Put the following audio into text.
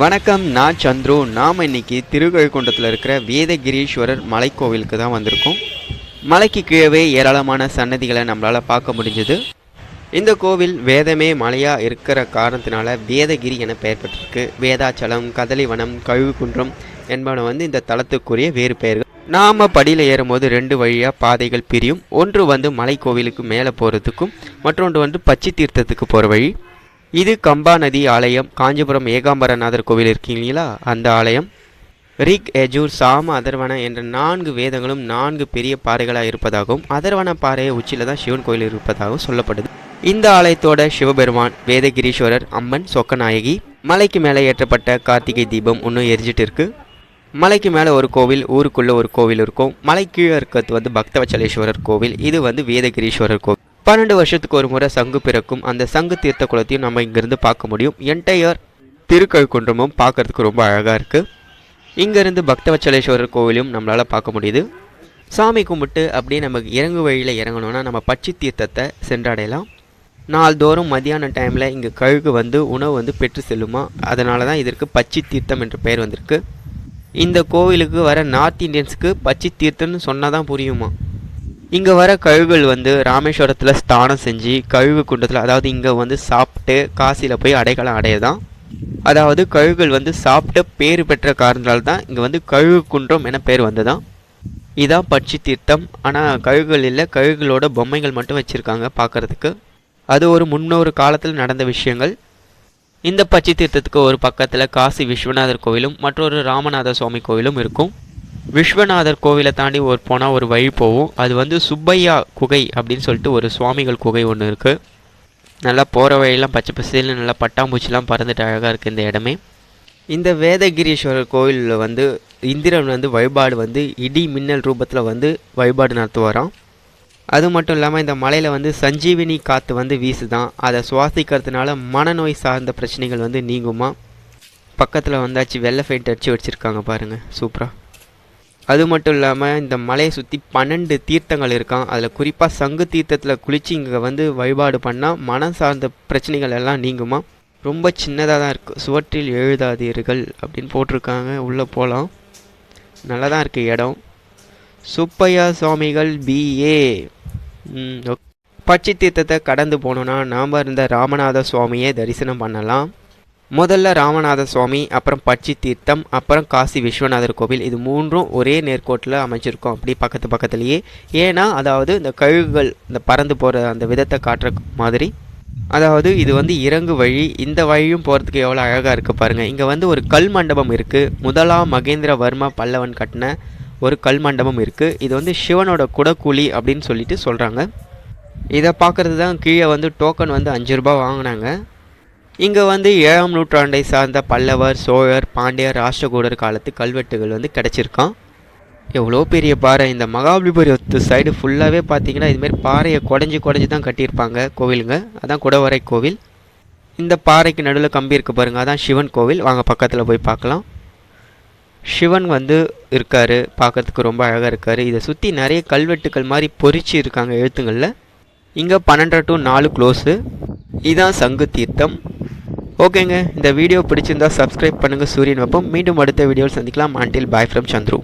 வணக்கம், நான் சந்துரு. நாம் இன்னைக்கு திருக்கழுக்குன்றத்தில் இருக்கிற வேதகிரீஸ்வரர் மலைக்கோவிலுக்கு தான் வந்திருக்கோம். மலைக்கு கீழே ஏராளமான சன்னதிகளை நம்மளால் பார்க்க முடிஞ்சது. இந்த கோவில் வேதமே மலையாக இருக்கிற காரணத்தினால வேதகிரி என பெயர் பெற்றிருக்கு. வேதாச்சலம், கதலிவனம், கழுகுன்றம் என்பன இந்த தலத்துக்குரிய வேறு பெயர்கள். நாம் படியில் ஏறும்போது 2 வழியாக பாதைகள் பிரியும். ஒன்று மலைக்கோவிலுக்கு மேலே போகிறதுக்கும், மற்றொன்று பச்சை தீர்த்தத்துக்கு போகிற வழி. இது கம்பா நதி ஆலயம். காஞ்சிபுரம் ஏகாம்பரநாதர் கோவில் இருக்கீங்களா, அந்த ஆலயம். ரிக், யஜூர், சாம, அதர்வன என்ற 4 வேதங்களும் 4 பெரிய பாறைகளாக இருப்பதாகவும், அதர்வன பாறையை உச்சியில் தான் சிவன் கோயில் இருப்பதாகவும் சொல்லப்படுது. இந்த ஆலயத்தோட சிவபெருமான், வேதகிரீஸ்வரர், அம்மன், சொக்கநாயகி. மலைக்கு மேலே ஏற்றப்பட்ட கார்த்திகை தீபம் இன்னும் எரிஞ்சிட்டு இருக்கு. மலைக்கு மேலே ஒரு கோவில், ஊருக்குள்ளே ஒரு கோவில் இருக்கும். மலை கீழே இருக்கிறது பக்தவச்சலேஸ்வரர் கோவில். இது வேதகிரீஸ்வரர் கோவில். 12 வருஷத்துக்கு ஒரு முறை சங்கு பிறக்கும். அந்த சங்கு தீர்த்த குளத்தையும் நம்ம இங்கேருந்து பார்க்க முடியும். என்டையர் திருக்கழுக்குன்றமும் பார்க்கறதுக்கு ரொம்ப அழகாக இருக்குது. இங்கேருந்து பக்தவச்சலேஸ்வரர் கோவிலையும் நம்மளால் பார்க்க முடியுது. சாமி கும்பிட்டு அப்படியே நமக்கு இறங்கு வழியில் இறங்கணுன்னா நம்ம பச்சை தீர்த்தத்தை சென்றடையலாம். நாள்தோறும் மதியான டைமில் இங்கே கழுகு உணவு பெற்று செல்லுமா. அதனால தான் இதற்கு பச்சை தீர்த்தம் என்ற பெயர் வந்திருக்கு. இந்த கோவிலுக்கு வர நார்த் இந்தியன்ஸுக்கு பச்சை தீர்த்தம்னு சொன்னால் தான் புரியுமா. இங்கே வர கழுகுகள் ராமேஸ்வரத்தில் ஸ்தானம் செஞ்சு கழுகு குண்டத்தில், அதாவது இங்கே சாப்பிட்டு காசியில் போய் அடைக்கலம் அடையதான். அதாவது கழுகுகள் சாப்பிட்டு பேர் பெற்ற காரணத்தால் தான் இங்கே கழுகு குன்றம் என பேர் வந்ததான். இதான் பச்சை தீர்த்தம். ஆனால் கழுகுகள் இல்லை, கழுகுகளோட பொம்மைகள் மட்டும் வச்சுருக்காங்க பார்க்குறதுக்கு. அது ஒரு 300 காலத்தில் நடந்த விஷயங்கள். இந்த பச்சை தீர்த்தத்துக்கு ஒரு பக்கத்தில் காசி விஸ்வநாதர் கோவிலும் மற்றொரு ராமநாத சுவாமி கோவிலும் இருக்கும். விஸ்வநாதர் கோவிலை தாண்டி போனால் ஒரு வழி போகும். அது சுப்பையா குகை அப்படின்னு சொல்லிட்டு ஒரு சுவாமிகள் குகை ஒன்று இருக்குது. நல்லா போகிற வழியெல்லாம் பச்சை பசேல்னு நல்லா பட்டாம்பூச்சிலாம் பறந்துட்டு அழகாக இருக்குது இந்த இடமே. இந்த வேதகிரீஸ்வரர் கோவிலில் இந்திரன் வழிபாடு இடி மின்னல் ரூபத்தில் வழிபாடு நடத்துவாராம். அது மட்டும் இல்லாமல் இந்த மலையில் சஞ்சீவினி காற்று வீசுதான். அதை சுவாசிக்கிறதுனால மனநோய் சார்ந்த பிரச்சனைகள் நீங்குமா. பக்கத்தில் வந்தாச்சு வெள்ளை ஃபெயிண்ட் அடித்து வச்சுருக்காங்க பாருங்கள், சூப்பராக. அது மட்டும் இல்லாமல் இந்த மலையை சுற்றி 12 தீர்த்தங்கள் இருக்கான். அதில் குறிப்பாக சங்கு தீர்த்தத்தில் குளித்து இங்கே வழிபாடு பண்ணால் மனம் சார்ந்த பிரச்சனைகள் எல்லாம் நீங்குமா. ரொம்ப சின்னதாக தான் இருக்குது. சுவற்றில் எழுதாதீர்கள் அப்படின்னு போட்டிருக்காங்க. உள்ளே போகலாம். நல்லா தான் இருக்குது இடம். சுப்பையா சுவாமிகள் BA. பச்சை தீர்த்தத்தை கடந்து போனோன்னா நாம் இருந்த ராமநாத சுவாமியை தரிசனம் பண்ணலாம். முதல்ல ராமநாத சுவாமி, அப்புறம் பச்சை தீர்த்தம், அப்புறம் காசி விஸ்வநாதர் கோவில். இது 3ம் ஒரே நேர்கோட்டில் அமைச்சிருக்கோம், அப்படி பக்கத்துலேயே. ஏன்னா அதாவது இந்த கழுகுகள் இந்த பறந்து போகிற அந்த விதத்தை காட்டுற மாதிரி. அதாவது இது இறங்கு வழி. இந்த வழியும் போகிறதுக்கு எவ்வளோ அழகாக இருக்குது பாருங்கள். இங்கே ஒரு கல் மண்டபம் இருக்குது. முதலாம் மகேந்திரவர்மா பல்லவன் கட்டின ஒரு கல் மண்டபம் இருக்குது. இது சிவனோட குடக்கூலி அப்படின்னு சொல்லிட்டு சொல்கிறாங்க. இதை பார்க்குறது தான் கீழே டோக்கன் 5 ரூபா வாங்கினாங்க. இங்கே 7ஆம் நூற்றாண்டை சார்ந்த பல்லவர், சோழர், பாண்டியர், ராஷ்டிரகூடர் காலத்து கல்வெட்டுகள் கிடச்சிருக்கான். எவ்வளோ பெரிய பாறை. இந்த மகாபலிபுரத்து சைடு ஃபுல்லாகவே பார்த்தீங்கன்னா இதுமாரி பாறையை குடஞ்சி தான் கட்டியிருப்பாங்க கோவிலுங்க. அதான் குடவரை கோவில். இந்த பாறைக்கு நடுவில் கம்பி இருக்குது பாருங்கள், அதான் சிவன் கோவில். வாங்க பக்கத்தில் போய் பார்க்கலாம். சிவன் இருக்கார், பார்க்குறதுக்கு ரொம்ப அழகாக இருக்கார். இதை சுற்றி நிறைய கல்வெட்டுக்கள் மாதிரி பொறிச்சு இருக்காங்க எழுத்துங்களில். இங்கே 12 to 4 க்ளோஸு. இதுதான் சங்கு தீர்த்தம். ஓகேங்க, இந்த வீடியோ பிடிச்சிருந்தா சப்ஸ்கிரைப் பண்ணுங்கள். சூரியன் வெப்பம். மீண்டும் அடுத்த வீடியோவில் சந்திக்கலாம். until bye from Chandru.